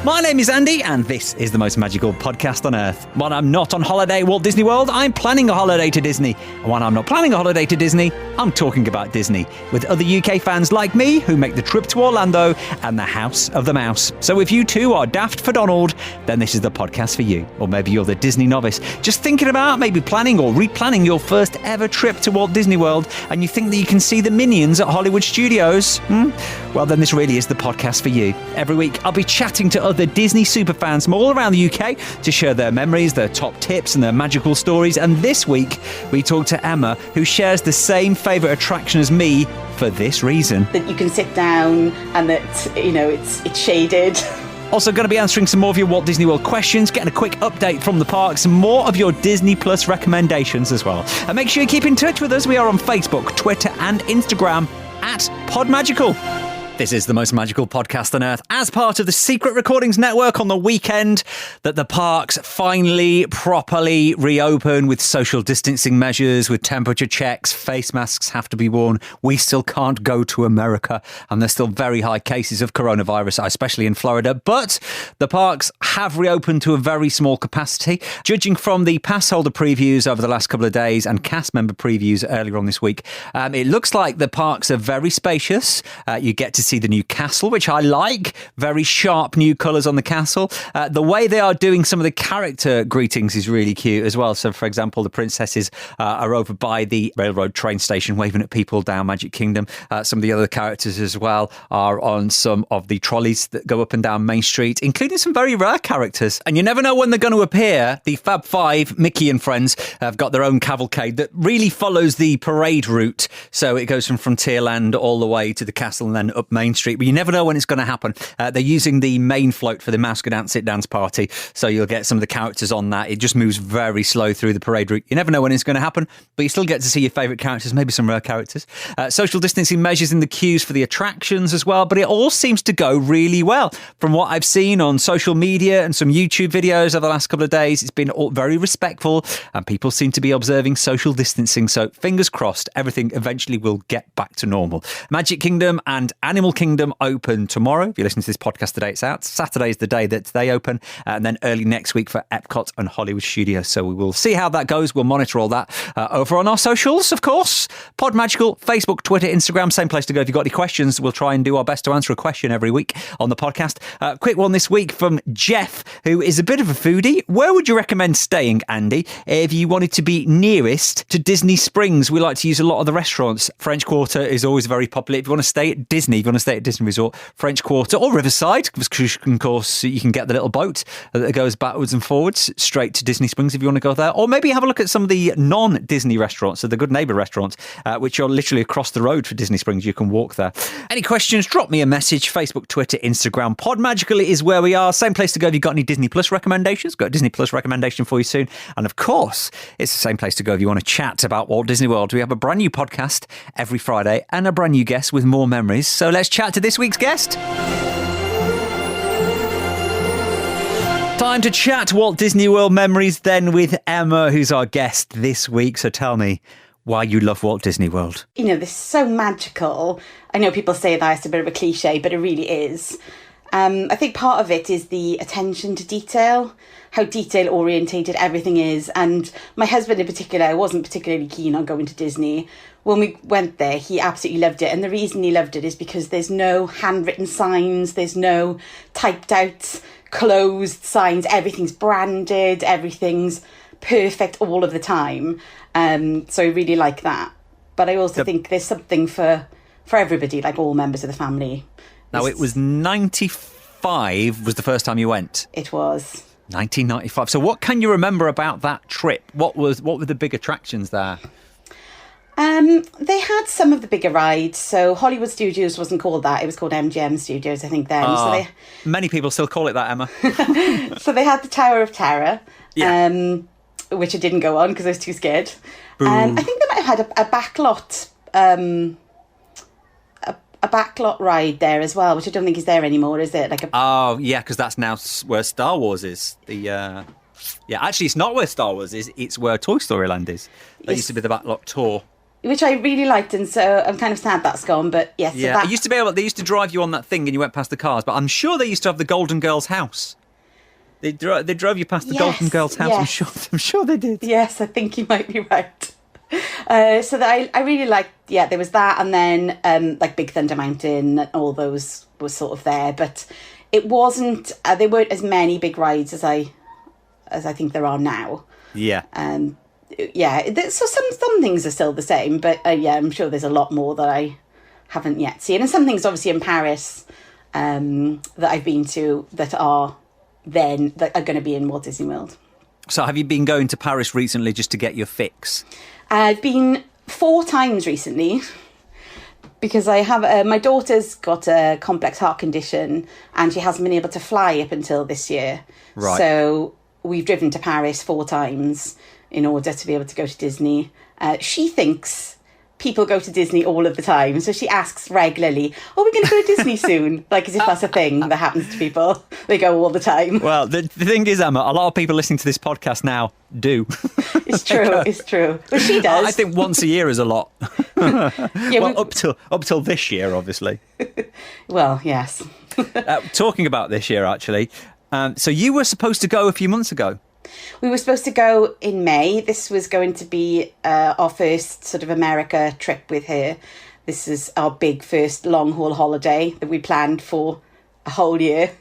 My name is Andy, and this is the most magical podcast on earth. When I'm not on holiday at Walt Disney World, I'm planning a holiday to Disney. And when I'm not planning a holiday to Disney, I'm talking about Disney with other UK fans like me who make the trip to Orlando and the House of the Mouse. So if you too are daft for Donald, then this is the podcast for you. Or maybe you're the Disney novice, just thinking about maybe planning or replanning your first ever trip to Walt Disney World, and you think that you can see the Minions at Hollywood Studios. Well, then this really is the podcast for you. Every week, I'll be chatting to other Disney superfans from all around the UK to share their memories, their top tips and their magical stories. And this week, we talk to Emma, who shares the same favourite attraction as me for this reason. That you can sit down and that, you know, it's shaded. Also going to be answering some more of your Walt Disney World questions, getting a quick update from the parks, and more of your Disney Plus recommendations as well. And make sure you keep in touch with us. We are on Facebook, Twitter and Instagram at PodMagical. This is the most magical podcast on earth as part of the Secret Recordings Network on the weekend that the parks finally properly reopen with social distancing measures, with temperature checks, face masks have to be worn. We still can't go to America and there's still very high cases of coronavirus, especially in Florida. But the parks have reopened to a very small capacity. Judging from the pass holder previews over the last couple of days and cast member previews earlier on this week, it looks like the parks are very spacious. You get to see the new castle, which I like. Very sharp new colours on the castle. The way they are doing some of the character greetings is really cute as well. So, for example, the princesses are over by the railroad train station waving at people down Magic Kingdom. Some of the other characters as well are on some of the trolleys that go up and down Main Street, including some very rare characters. And you never know when they're going to appear. The Fab Five, Mickey and friends, have got their own cavalcade that really follows the parade route. So it goes from Frontierland all the way to the castle and then up Main Street, but you never know when it's going to happen. They're using the main float for the Mouse Go Dance It Dance party, so you'll get some of the characters on that. It just moves very slow through the parade route. You never know when it's going to happen, but you still get to see your favourite characters, maybe some rare characters. Social distancing measures in the queues for the attractions as well, but it all seems to go really well. From what I've seen on social media and some YouTube videos over the last couple of days, it's been all very respectful and people seem to be observing social distancing, so fingers crossed everything eventually will get back to normal. Magic Kingdom and Animal Kingdom open tomorrow. If you listen to this podcast today, it's out. Saturday is the day that they open, and then early next week for Epcot and Hollywood Studios. So we will see how that goes. We'll monitor all that over on our socials, of course. PodMagical, Facebook, Twitter, Instagram, same place to go. If you've got any questions, we'll try and do our best to answer a question every week on the podcast. Quick one this week from Jeff, who is a bit of a foodie. Where would you recommend staying, Andy, if you wanted to be nearest to Disney Springs? We like to use a lot of the restaurants. French Quarter is always very popular. If you want to stay at Disney, if you want to stay at Disney Resort, French Quarter or Riverside, because of course you can get the little boat that goes backwards and forwards straight to Disney Springs if you want to go there. Or maybe have a look at some of the non-Disney restaurants, so the Good Neighbour restaurants, which are literally across the road for Disney Springs. You can walk there. Any questions, drop me a message. Facebook, Twitter, Instagram. PodMagical is where we are. Same place to go if you've got any Disney Plus recommendations. Got a Disney Plus recommendation for you soon. And of course, it's the same place to go if you want to chat about Walt Disney World. We have a brand new podcast every Friday and a brand new guest with more memories. So let's chat to this week's guest. Time to chat Walt Disney World memories then with Emma, who's our guest this week. So tell me why you love Walt Disney World. You know, this is so magical. I know people say that it's a bit of a cliche, but it really is. I think part of it is the attention to detail, how detail orientated everything is. And my husband in particular wasn't particularly keen on going to Disney. When we went there, he absolutely loved it. And the reason he loved it is because there's no handwritten signs, there's no typed out closed signs, everything's branded, everything's perfect all of the time. So I really like that. But I also think there's something for everybody, like all members of the family. Now, it was 95 was the first time you went. It was. 1995. So what can you remember about that trip? What were the big attractions there? They had some of the bigger rides. So Hollywood Studios wasn't called that. It was called MGM Studios, I think, then. Many people still call it that, Emma. So they had the Tower of Terror, yeah. Which I didn't go on because I was too scared. I think they might have had a backlot... a backlot ride there as well, which I don't think is there anymore, is it? Oh, yeah, because that's now where Star Wars is. Yeah, actually, it's not where Star Wars is. It's where Toy Story Land is. That used to be the backlot tour. which I really liked, and so I'm kind of sad that's gone. But yes, Yeah, so it used to be able. They used to drive you on that thing, and you went past the cars. But I'm sure they used to have the Golden Girls' house. They drove you past the Golden Girls' house. Yes. I'm sure they did. Yes, I think you might be right. So that I really liked. Yeah, there was that, and then like Big Thunder Mountain, and all those were sort of there, but it wasn't. There weren't as many big rides as I think there are now. Yeah. So some things are still the same, but yeah, I'm sure there's a lot more that I haven't yet seen, and some things obviously in Paris that I've been to that are going to be in Walt Disney World. So have you been going to Paris recently just to get your fix? I've been 4 times recently because I have my daughter's got a complex heart condition and she hasn't been able to fly up until this year. Right. So we've driven to Paris 4 times in order to be able to go to Disney. She thinks people go to Disney all of the time. So she asks regularly, "Are we going to go to Disney soon?" Like as if that's a thing that happens to people. They go all the time. Well, the thing is, Emma, a lot of people listening to this podcast now It's true. It's true. But she does. I think once a year is a lot. Yeah, well, up till this year, obviously. Well, yes. Talking about this year, actually. So you were supposed to go a few months ago. We were supposed to go in May. This was going to be our first sort of America trip with her. This is our big first long haul holiday that we planned for a whole year.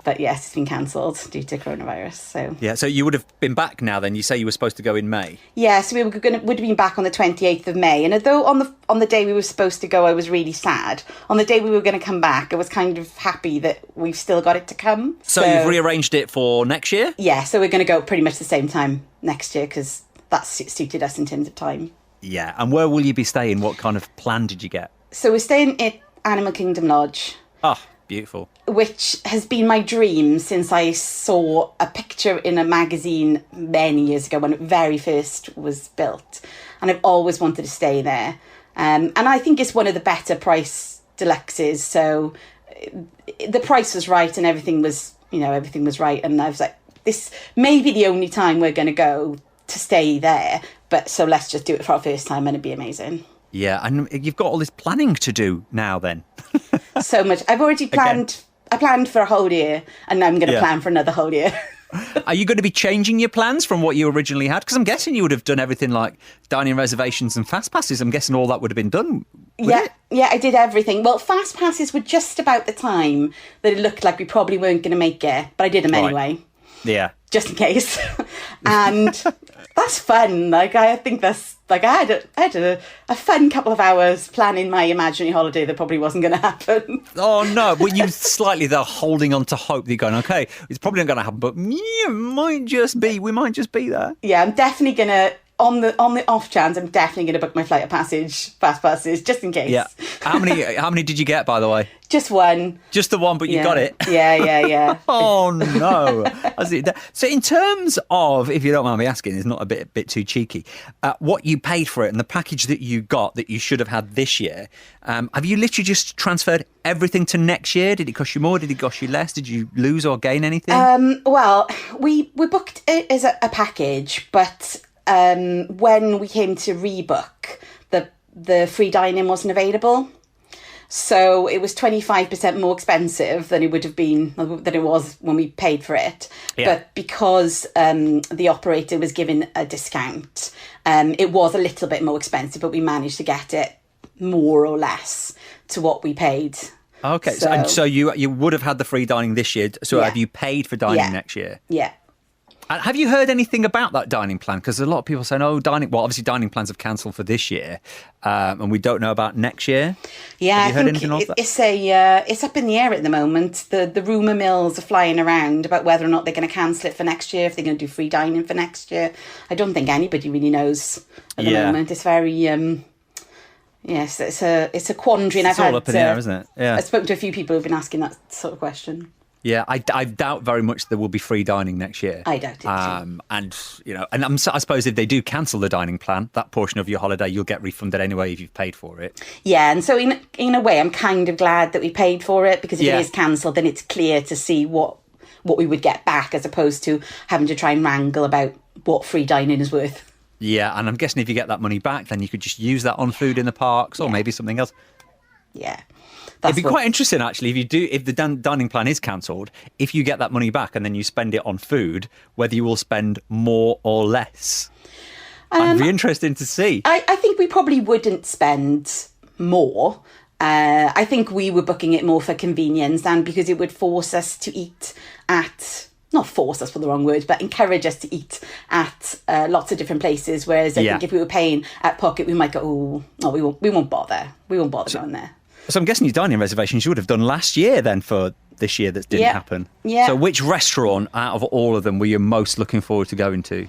But yes, it's been cancelled due to coronavirus. So Yeah, so you would have been back now then. You say you were supposed to go in May. yeah, so would have been back on the 28th of May. And although on the day we were supposed to go, I was really sad. On the day we were going to come back, I was kind of happy that we've still got it to come. So you've rearranged it for next year? Yeah, so we're going to go pretty much the same time next year because that suited us in terms of time. Yeah, and where will you be staying? What kind of plan did you get? So we're staying at Animal Kingdom Lodge. Oh, beautiful. Which has been my dream since I saw a picture in a magazine many years ago when it very first was built. And I've always wanted to stay there. And I think it's one of the better price deluxes. So the price was right and everything was right. And I was like, this may be the only time we're going to go to stay there. But so let's just do it for our first time and it'd be amazing. Yeah, and you've got all this planning to do now then. So much. I've already planned. I planned for a whole year and now I'm going to plan for another whole year. Are you going to be changing your plans from what you originally had? Because I'm guessing you would have done everything like dining reservations and fast passes. I'm guessing all that would have been done. Yeah, I did everything. Well, fast passes were just about the time that it looked like we probably weren't going to make it, but I did them anyway. Yeah. Just in case. And that's fun. Like, I think that's... Like, I had a fun couple of hours planning my imaginary holiday that probably wasn't going to happen. Oh, no. Were you slightly, though, holding on to hope that you're going, OK, it's probably not going to happen, but yeah, we might just be there. Yeah, I'm definitely going to... On the off chance, I'm definitely going to book my flight of passage, fast passes, just in case. Yeah. How many did you get, by the way? Just one. Just the one, but you got it. Yeah. Oh no! So, in terms of, if you don't mind me asking, it's not a bit too cheeky. What you paid for it and the package that you got that you should have had this year, have you literally just transferred everything to next year? Did it cost you more? Did it cost you less? Did you lose or gain anything? Well, we booked it as a package, but when we came to rebook, the free dining wasn't available. So it was 25% more expensive than it would have been, than it was when we paid for it. Yeah. But because the operator was given a discount, it was a little bit more expensive, but we managed to get it more or less to what we paid. Okay, so you would have had the free dining this year. So have you paid for dining next year? Yeah. And have you heard anything about that dining plan? Because a lot of people saying, obviously dining plans have cancelled for this year, and we don't know about next year. Yeah, have you heard anything of that? It's up in the air at the moment. The rumour mills are flying around about whether or not they're going to cancel it for next year, if they're going to do free dining for next year. I don't think anybody really knows at the moment. It's very... yes, it's a quandary. And it's all up in the air, isn't it? Yeah. I've spoken to a few people who've been asking that sort of question. Yeah, I doubt very much there will be free dining next year. I doubt it too. And I suppose if they do cancel the dining plan, that portion of your holiday, you'll get refunded anyway if you've paid for it. Yeah, and so in a way, I'm kind of glad that we paid for it, because if it is cancelled, then it's clear to see what we would get back, as opposed to having to try and wrangle about what free dining is worth. Yeah, and I'm guessing if you get that money back, then you could just use that on food in the parks or maybe something else. Yeah. It'd be quite interesting, actually, if the dining plan is cancelled, if you get that money back and then you spend it on food, whether you will spend more or less. I'd be interested to see. I think we probably wouldn't spend more. I think we were booking it more for convenience and because it would force us to eat at... Not force us for the wrong word, but encourage us to eat at lots of different places. Whereas I think if we were paying at Pocket, we might go, we won't bother. We won't bother going there. So I'm guessing your dining reservations you would have done last year then for this year that didn't happen. Yeah. So which restaurant out of all of them were you most looking forward to going to?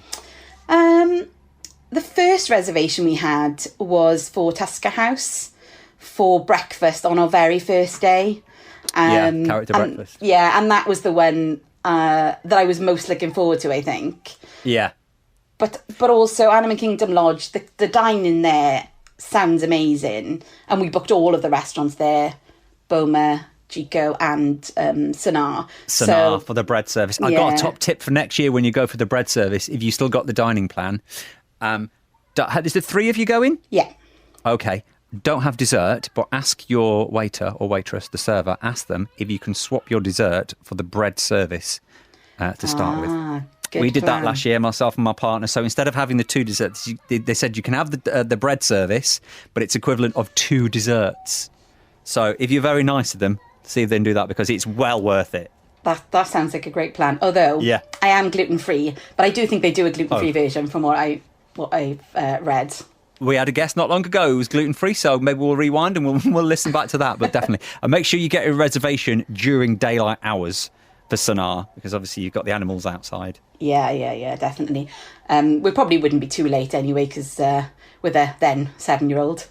The first reservation we had was for Tusca House for breakfast on our very first day. Character breakfast. Yeah, and that was the one that I was most looking forward to, I think. Yeah. But also Animal Kingdom Lodge, the dining there sounds amazing. And we booked all of the restaurants there, Boma, Chico and Sonar. Sonar for the bread service. I got a top tip for next year when you go for the bread service, if you still got the dining plan. Is there 3 of you going? Yeah. Okay. Don't have dessert, but ask your waiter or waitress, the server, ask them if you can swap your dessert for the bread service to start with. We did that last year, myself and my partner. So instead of having the 2 desserts, they said you can have the bread service, but it's equivalent of 2 desserts. So if you're very nice to them, see if they can do that because it's well worth it. That sounds like a great plan. Although I am gluten-free, but I do think they do a gluten-free version from what I've read. We had a guest not long ago who was gluten-free, so maybe we'll rewind and we'll listen back to that. But definitely, and make sure you get a reservation during daylight hours for Sonar, because obviously you've got the animals outside. Yeah, definitely. We probably wouldn't be too late anyway, because with a then 7-year-old,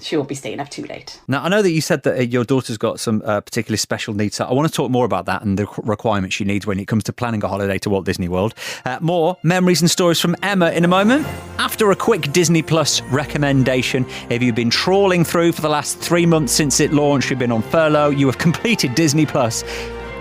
she won't be staying up too late. Now, I know that you said that your daughter's got some particularly special needs, so I want to talk more about that and the requirements she needs when it comes to planning a holiday to Walt Disney World. More memories and stories from Emma in a moment. After a quick Disney Plus recommendation, if you've been trawling through for the last 3 months since it launched, you've been on furlough, you have completed Disney Plus.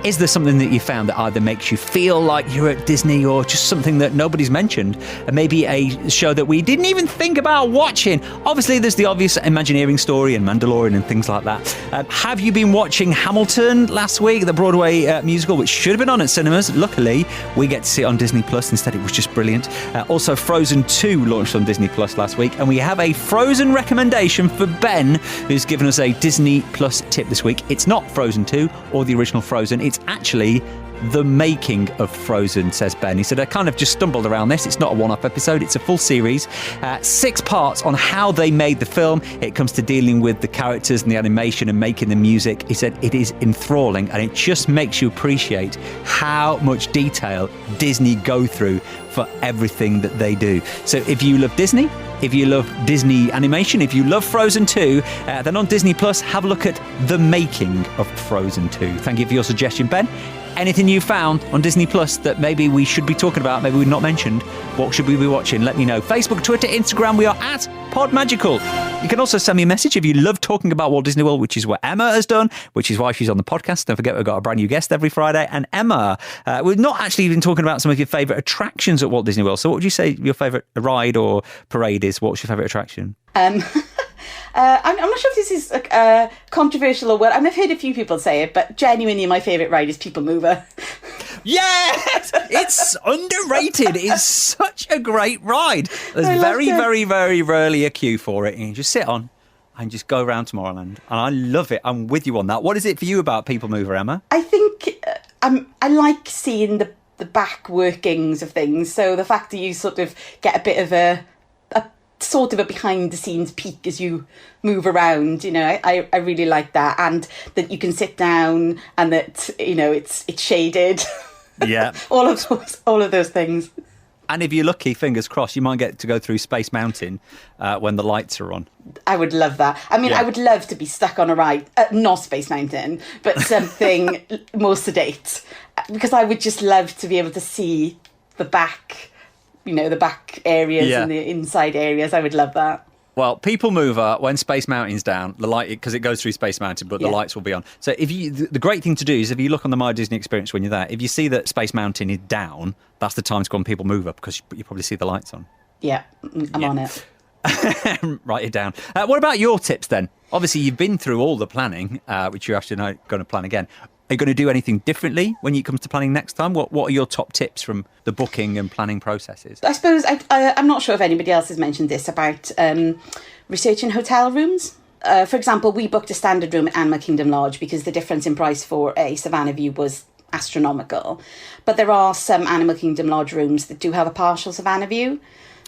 Is there something that you found that either makes you feel like you're at Disney or just something that nobody's mentioned? And maybe a show that we didn't even think about watching? Obviously, there's the obvious Imagineering story and Mandalorian and things like that. Have you been watching Hamilton last week, the Broadway musical, which should have been on at cinemas? Luckily, we get to see it on Disney Plus. Instead, it was just brilliant. Also, Frozen 2 launched on Disney Plus last week. And we have a Frozen recommendation for Ben, who's given us a Disney Plus tip this week. It's not Frozen 2 or the original Frozen. It's actually the making of Frozen, says Ben. He said, I kind of just stumbled around this. It's not a one-off episode. It's a full series. 6 parts on how they made the film. It comes to dealing with the characters and the animation and making the music. He said it is enthralling and it just makes you appreciate how much detail Disney go through for everything that they do. So if you love Disney, if you love Disney animation, if you love Frozen 2, then on Disney Plus, have a look at the making of Frozen 2. Thank you for your suggestion, Ben. Anything you found on Disney Plus that maybe we should be talking about, maybe we've not mentioned, what should we be watching? Let me know. Facebook, Twitter, Instagram, we are at PodMagical. You can also send me a message if you love talking about Walt Disney World, which is what Emma has done, which is why she's on the podcast. Don't forget, we've got a brand new guest every Friday. And Emma, we've not actually even talking about some of your favourite attractions at Walt Disney World. So what would you say your favourite ride or parade is? What's your favourite attraction? I'm not sure if this is controversial or what. I've heard a few people say it, but genuinely my favourite ride is People Mover. Yes! It's underrated. It's such a great ride. There's very rarely a queue for it. And you just sit on and just go around Tomorrowland. And I love it. I'm with you on that. What is it for you about People Mover, Emma? I think I like seeing the back workings of things. So the fact that you sort of get a bit of a sort of a behind the scenes peek as you move around, I really like that, and that you can sit down and that it's shaded. Yeah. all of those things. And if you're lucky, fingers crossed, you might get to go through Space Mountain when the lights are on. I would love that. I mean, I would love to be stuck on a ride, not Space Mountain, but something more sedate, because I would just love to be able to see the back, the back areas and the inside areas. I would love that. Well, People Mover, when Space Mountain's down, the light, because it goes through Space Mountain, but the lights will be on. So the great thing to do is if you look on the My Disney Experience when you're there, if you see that Space Mountain is down, that's the time to go on People Mover, because you probably see the lights on. Yeah, I'm on it. Write it down. What about your tips then? Obviously, you've been through all the planning, which you're actually not going to plan again. Are you going to do anything differently when it comes to planning next time? What are your top tips from the booking and planning processes? I suppose I'm not sure if anybody else has mentioned this about researching hotel rooms. For example, we booked a standard room at Animal Kingdom Lodge because the difference in price for a Savannah View was astronomical. But there are some Animal Kingdom Lodge rooms that do have a partial Savannah View.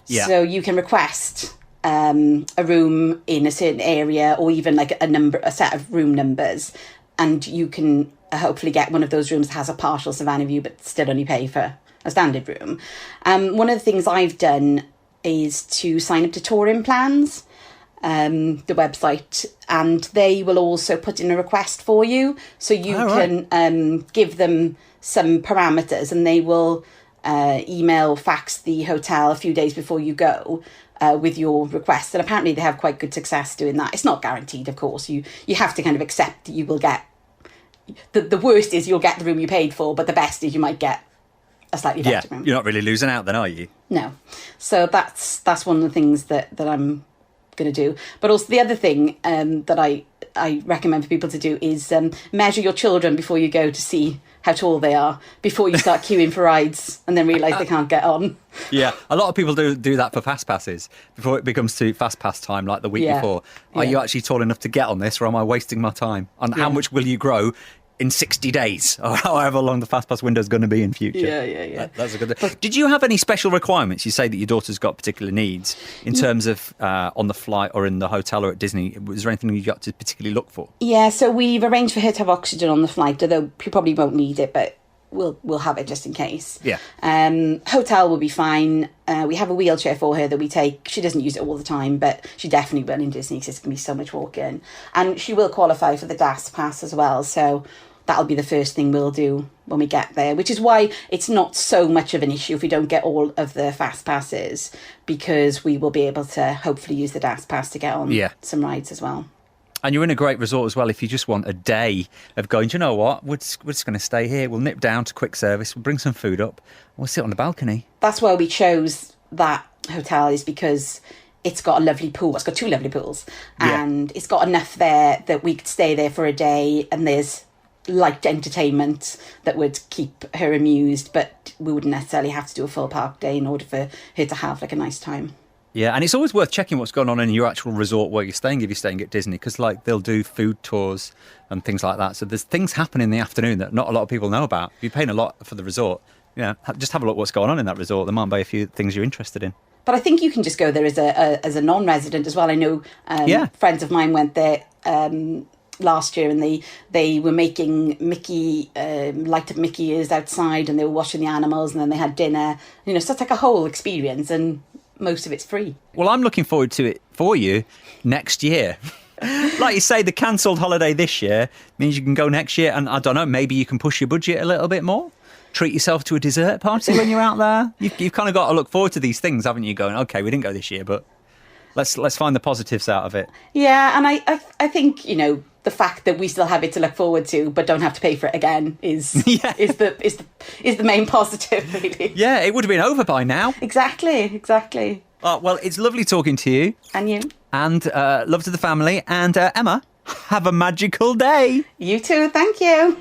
Yeah. So you can request a room in a certain area, or even like a set of room numbers, and you can hopefully get one of those rooms that has a partial Savannah View but still only pay for a standard room. One of the things I've done is to sign up to touring plans, the website, and they will also put in a request for you, so you can give them some parameters, and they will email, fax the hotel a few days before you go with your request. And apparently they have quite good success doing that. It's not guaranteed, of course. You have to kind of accept that you will get the worst is you'll get the room you paid for, but the best is you might get a slightly better room. You're not really losing out then, are you? No. So that's one of the things that I'm going to do. But also the other thing that I recommend for people to do is measure your children before you go to see how tall they are, before you start queuing for rides and then realise they can't get on. Yeah, a lot of people do that for fast passes before it becomes to fast pass time, like the week before. Are you actually tall enough to get on this, or am I wasting my time? And how much will you grow in 60 days, or however long the fast pass window is going to be in future? Yeah. That's a good thing. Did you have any special requirements? You say that your daughter's got particular needs in terms of on the flight or in the hotel or at Disney. Was there anything you got to particularly look for? Yeah, so we've arranged for her to have oxygen on the flight, although she probably won't need it, but we'll have it just in case. Yeah. Hotel will be fine. We have a wheelchair for her that we take. She doesn't use it all the time, but she definitely will in Disney because it's going to be so much walking. And she will qualify for the DAS pass as well, so that'll be the first thing we'll do when we get there, which is why it's not so much of an issue if we don't get all of the fast passes, because we will be able to hopefully use the DAS pass to get on some rides as well. And you're in a great resort as well if you just want a day of going, do you know what, we're just going to stay here. We'll nip down to quick service, we'll bring some food up, we'll sit on the balcony. That's why we chose that hotel, is because it's got a lovely pool. It's got 2 lovely pools. And it's got enough there that we could stay there for a day, and there's light entertainment that would keep her amused, but we wouldn't necessarily have to do a full park day in order for her to have like a nice time. Yeah, and it's always worth checking what's going on in your actual resort where you're staying if you're staying at Disney, because like they'll do food tours and things like that. So there's things happening in the afternoon that not a lot of people know about. If you're paying a lot for the resort, just have a look what's going on in that resort. There might be a few things you're interested in. But I think you can just go there as a non-resident as well. I know friends of mine went there last year, and they were making Mickey light up Mickey ears outside, and they were watching the animals, and then they had dinner. So it's like a whole experience, and most of it's free. Well, I'm looking forward to it for you next year. Like you say, the cancelled holiday this year means you can go next year, and I don't know, maybe you can push your budget a little bit more. Treat yourself to a dessert party when you're out there. You've kind of got to look forward to these things, haven't you? Going, okay, we didn't go this year, but let's find the positives out of it. Yeah, and I think the fact that we still have it to look forward to, but don't have to pay for it again, is the main positive, really. Yeah, it would have been over by now. Exactly. Well, it's lovely talking to you. And you. And love to the family. And Emma, have a magical day. You too. Thank you.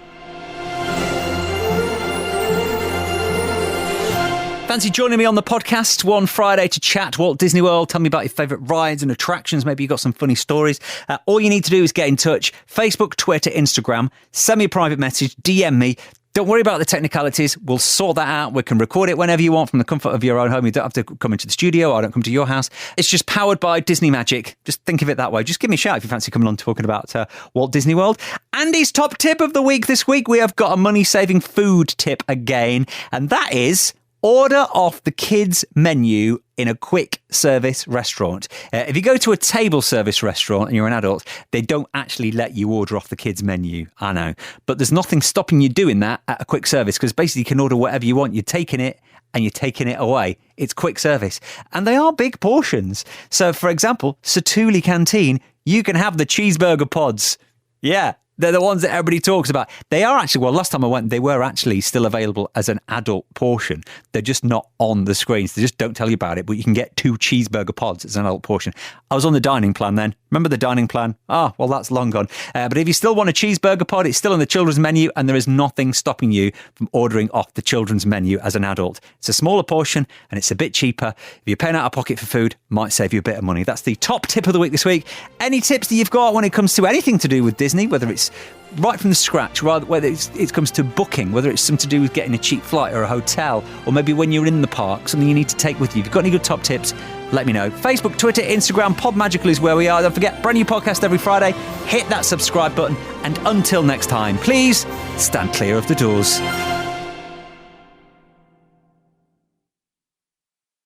Fancy joining me on the podcast one Friday to chat Walt Disney World? Tell me about your favourite rides and attractions. Maybe you've got some funny stories. All you need to do is get in touch. Facebook, Twitter, Instagram. Send me a private message. DM me. Don't worry about the technicalities. We'll sort that out. We can record it whenever you want from the comfort of your own home. You don't have to come into the studio. I don't come to your house. It's just powered by Disney Magic. Just think of it that way. Just give me a shout if you fancy coming on talking about Walt Disney World. Andy's top tip of the week this week. We have got a money-saving food tip again. And that is order off the kids' menu in a quick service restaurant. If you go to a table service restaurant and you're an adult, they don't actually let you order off the kids' menu. I know. But there's nothing stopping you doing that at a quick service, because basically you can order whatever you want. You're taking it and you're taking it away. It's quick service. And they are big portions. So, for example, Satuli Canteen, you can have the cheeseburger pods. Yeah, They're the ones that everybody talks about. They are actually, well, last time I went, they were actually still available as an adult portion. They're just not on the screens. They just don't tell you about it, but you can get 2 cheeseburger pods as an adult portion. I was on the dining plan then. Remember the dining plan? Ah, well, that's long gone. But if you still want a cheeseburger pod, it's still on the children's menu, and there is nothing stopping you from ordering off the children's menu as an adult. It's a smaller portion, and it's a bit cheaper. If you're paying out of pocket for food, might save you a bit of money. That's the top tip of the week this week. Any tips that you've got when it comes to anything to do with Disney, whether it's right from the scratch, rather whether it comes to booking, whether it's something to do with getting a cheap flight or a hotel, or maybe when you're in the park, something you need to take with you. If you've got any good top tips, let me know. Facebook, Twitter, Instagram, Podmagical is where we are. Don't forget, brand new podcast every Friday. Hit that subscribe button, and until next time, please stand clear of the doors.